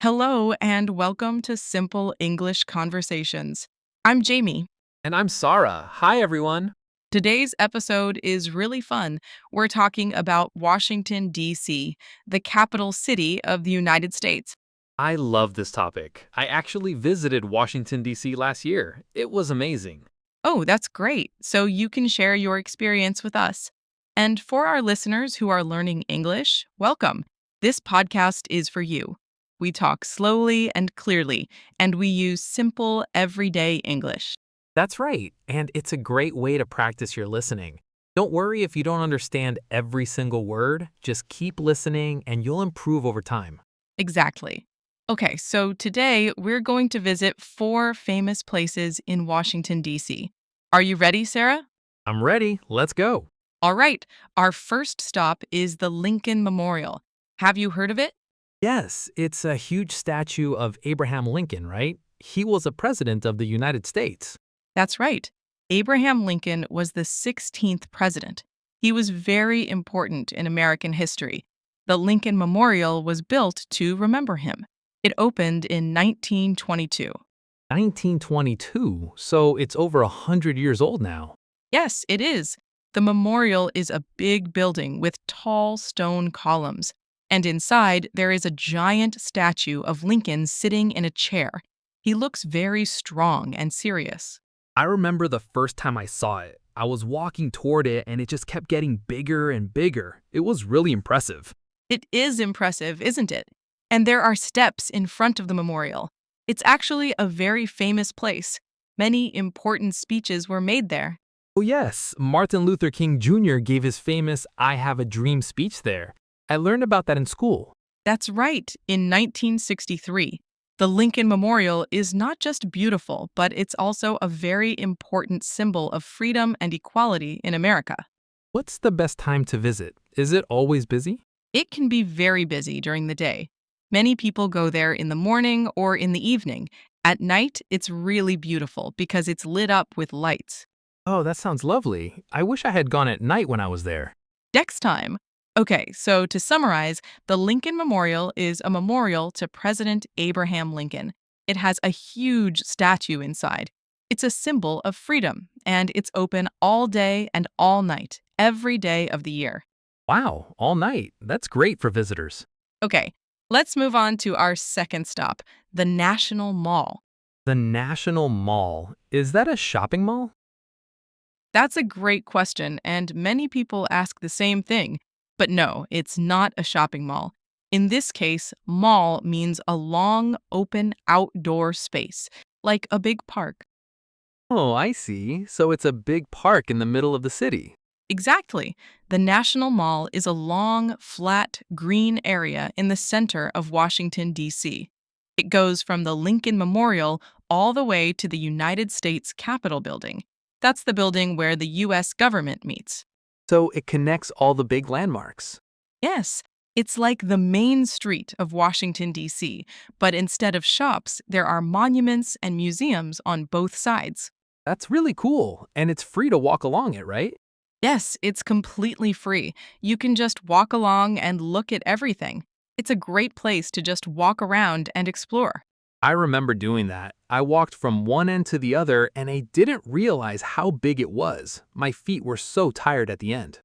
Hello, and welcome to Simple English Conversations. I'm Jamie. And I'm Sarah. Hi, everyone. Today's episode is really fun. We're talking about Washington, D.C., the capital city of the United States. I love this topic. I actually visited Washington, D.C. last year. It was amazing. Oh, that's great. So you can share your experience with us. And for our listeners who are learning English, welcome. This podcast is for you. We talk slowly and clearly, and we use simple, everyday English. That's right. And it's a great way to practice your listening. Don't worry if you don't understand every single word. Just keep listening and you'll improve over time. Exactly. Okay, so today we're going to visit four famous places in Washington, D.C. Are you ready, Sarah? I'm ready. Let's go. All right, our first stop is the Lincoln Memorial. Have you heard of it? Yes, it's a huge statue of Abraham Lincoln, right? He was a president of the United States. That's right. Abraham Lincoln was the 16th president. He was very important in American history. The Lincoln Memorial was built to remember him. It opened in 1922. 1922, so it's over 100 years old now. Yes, it is. The memorial is a big building with tall stone columns, and inside there is a giant statue of Lincoln sitting in a chair. He looks very strong and serious. I remember the first time I saw it. I was walking toward it and it just kept getting bigger and bigger. It was really impressive. It is impressive, isn't it? And there are steps in front of the memorial. It's actually a very famous place. Many important speeches were made there. Oh, yes, Martin Luther King Jr. gave his famous I Have a Dream speech there. I learned about that in school. That's right, in 1963. The Lincoln Memorial is not just beautiful, but it's also a very important symbol of freedom and equality in America. What's the best time to visit? Is it always busy? It can be very busy during the day. Many people go there in the morning or in the evening. At night, it's really beautiful because it's lit up with lights. Oh, that sounds lovely. I wish I had gone at night when I was there. Next time. Okay, so to summarize, the Lincoln Memorial is a memorial to President Abraham Lincoln. It has a huge statue inside. It's a symbol of freedom, and it's open all day and all night, every day of the year. Wow, all night. That's great for visitors. Okay, let's move on to our second stop, the National Mall. The National Mall. Is that a shopping mall? That's a great question, and many people ask the same thing. But no, it's not a shopping mall. In this case, mall means a long, open, outdoor space, like a big park. Oh, I see. So it's a big park in the middle of the city. Exactly. The National Mall is a long, flat, green area in the center of Washington, D.C. It goes from the Lincoln Memorial all the way to the United States Capitol building. That's the building where the U.S. government meets. So it connects all the big landmarks. Yes, it's like the main street of Washington, D.C., but instead of shops, there are monuments and museums on both sides. That's really cool, and it's free to walk along it, right? Yes, it's completely free. You can just walk along and look at everything. It's a great place to just walk around and explore. I remember doing that. I walked from one end to the other, and I didn't realize how big it was. My feet were so tired at the end.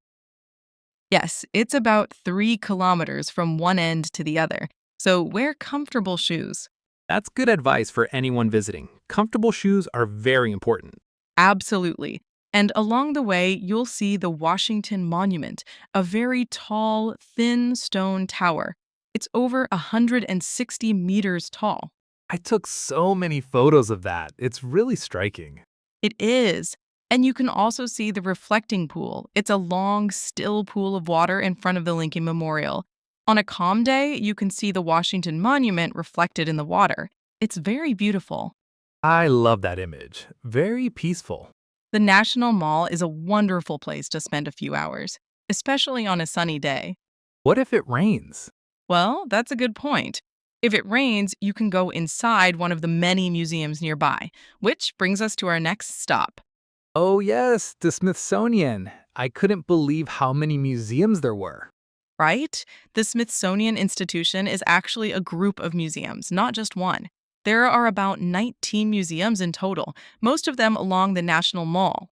Yes, it's about 3 kilometers from one end to the other, so wear comfortable shoes. That's good advice for anyone visiting. Comfortable shoes are very important. Absolutely. And along the way, you'll see the Washington Monument, a very tall, thin stone tower. It's over 160 meters tall. I took so many photos of that. It's really striking. It is. And you can also see the reflecting pool. It's a long, still pool of water in front of the Lincoln Memorial. On a calm day, you can see the Washington Monument reflected in the water. It's very beautiful. I love that image. Very peaceful. The National Mall is a wonderful place to spend a few hours, especially on a sunny day. What if it rains? Well, that's a good point. If it rains, you can go inside one of the many museums nearby, which brings us to our next stop. Oh, yes, the Smithsonian. I couldn't believe how many museums there were. Right? The Smithsonian Institution is actually a group of museums, not just one. There are about 19 museums in total, most of them along the National Mall.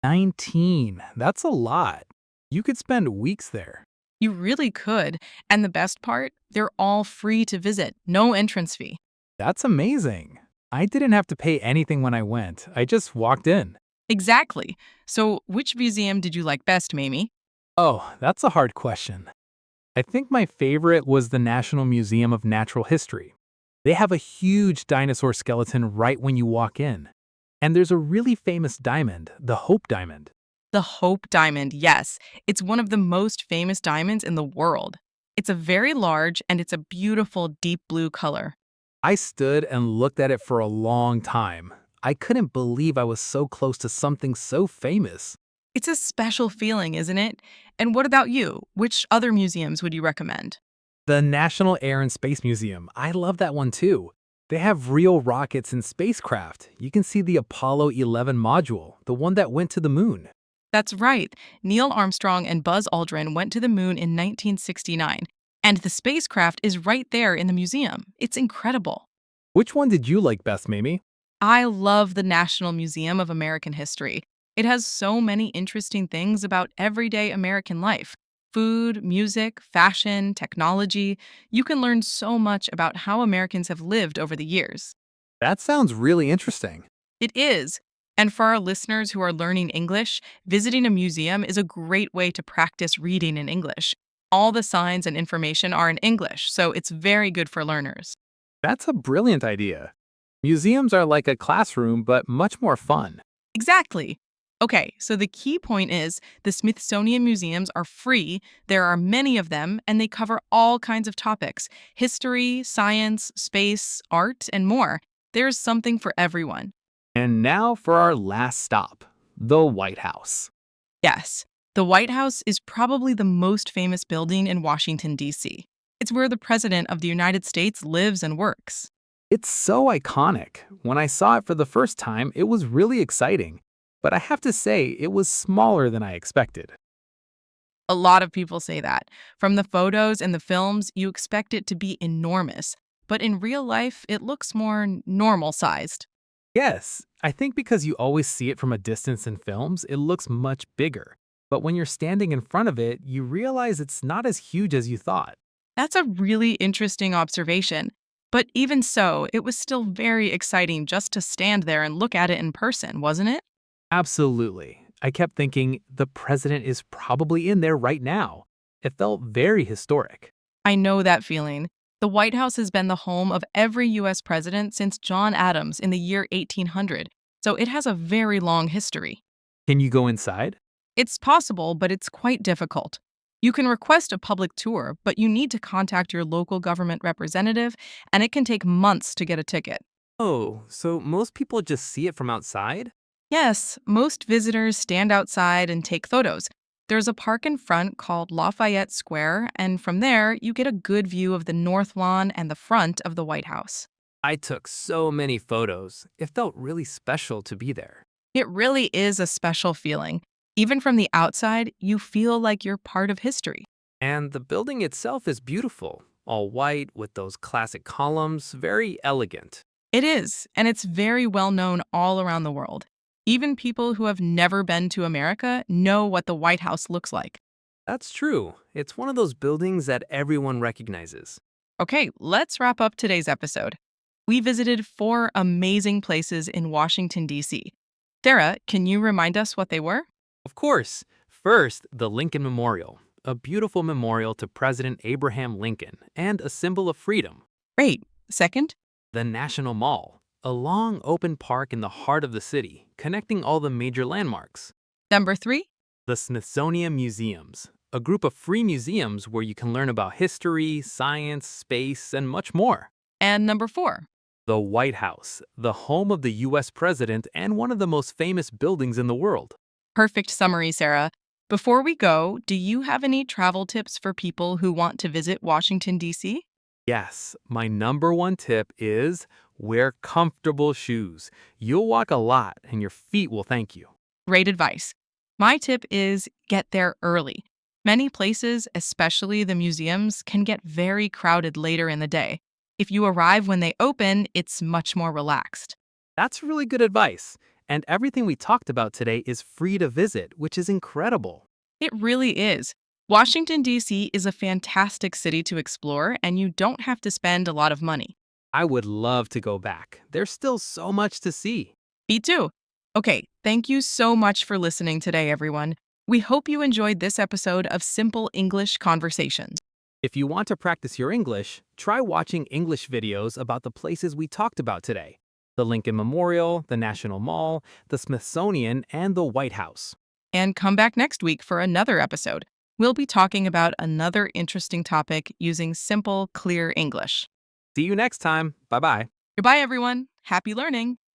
19. That's a lot. You could spend weeks there. You really could. And the best part, they're all free to visit, no entrance fee. That's amazing. I didn't have to pay anything when I went. I just walked in. Exactly. So, which museum did you like best, Mamie? Oh, that's a hard question. I think my favorite was the National Museum of Natural History. They have a huge dinosaur skeleton right when you walk in. And there's a really famous diamond, the Hope Diamond. The Hope Diamond, yes. It's one of the most famous diamonds in the world. It's a very large and it's a beautiful deep blue color. I stood and looked at it for a long time. I couldn't believe I was so close to something so famous. It's a special feeling, isn't it? And what about you? Which other museums would you recommend? The National Air and Space Museum, I love that one too. They have real rockets and spacecraft. You can see the Apollo 11 module, the one that went to the moon. That's right. Neil Armstrong and Buzz Aldrin went to the moon in 1969, and the spacecraft is right there in the museum. It's incredible. Which one did you like best, Mamie? I love the National Museum of American History. It has so many interesting things about everyday American life: food, music, fashion, technology. You can learn so much about how Americans have lived over the years. That sounds really interesting. It is. And for our listeners who are learning English, visiting a museum is a great way to practice reading in English. All the signs and information are in English, so it's very good for learners. That's a brilliant idea. Museums are like a classroom, but much more fun. Exactly. Okay, so the key point is the Smithsonian museums are free, there are many of them, and they cover all kinds of topics: history, science, space, art, and more. There's something for everyone. And now for our last stop, the White House. Yes, the White House is probably the most famous building in Washington, D.C. It's where the President of the United States lives and works. It's so iconic. When I saw it for the first time, it was really exciting. But I have to say, it was smaller than I expected. A lot of people say that. From the photos and the films, you expect it to be enormous, but in real life, it looks more normal sized. Yes, I think because you always see it from a distance in films, it looks much bigger. But when you're standing in front of it, you realize it's not as huge as you thought. That's a really interesting observation. But even so, it was still very exciting just to stand there and look at it in person, wasn't it? Absolutely. I kept thinking, the president is probably in there right now. It felt very historic. I know that feeling. The White House has been the home of every U.S. president since John Adams in the year 1800, so it has a very long history. Can you go inside? It's possible, but it's quite difficult. You can request a public tour, but you need to contact your local government representative, and it can take months to get a ticket. Oh, so most people just see it from outside? Yes, most visitors stand outside and take photos. There's a park in front called Lafayette Square, and from there, you get a good view of the North Lawn and the front of the White House. I took so many photos. It felt really special to be there. It really is a special feeling. Even from the outside, you feel like you're part of history. And the building itself is beautiful, all white with those classic columns, very elegant. It is, and it's very well known all around the world. Even people who have never been to America know what the White House looks like. That's true. It's one of those buildings that everyone recognizes. Okay, let's wrap up today's episode. We visited 4 amazing places in Washington, D.C. Sarah, can you remind us what they were? Of course, first, the Lincoln Memorial, a beautiful memorial to President Abraham Lincoln and a symbol of freedom. Great. Second? The National Mall, a long open park in the heart of the city, connecting all the major landmarks. Number 3? The Smithsonian Museums, a group of free museums where you can learn about history, science, space, and much more. And number 4? The White House, the home of the U.S. president and one of the most famous buildings in the world. Perfect summary, Sarah. Before we go, do you have any travel tips for people who want to visit Washington, D.C.? Yes, my number one tip is wear comfortable shoes. You'll walk a lot and your feet will thank you. Great advice. My tip is get there early. Many places, especially the museums, can get very crowded later in the day. If you arrive when they open, it's much more relaxed. That's really good advice. And everything we talked about today is free to visit, which is incredible. It really is. Washington, D.C. is a fantastic city to explore, and you don't have to spend a lot of money. I would love to go back. There's still so much to see. Me too. Okay, thank you so much for listening today, everyone. We hope you enjoyed this episode of Simple English Conversations. If you want to practice your English, try watching English videos about the places we talked about today: the Lincoln Memorial, the National Mall, the Smithsonian, and the White House. And come back next week for another episode. We'll be talking about another interesting topic using simple, clear English. See you next time. Bye bye. Goodbye, everyone. Happy learning.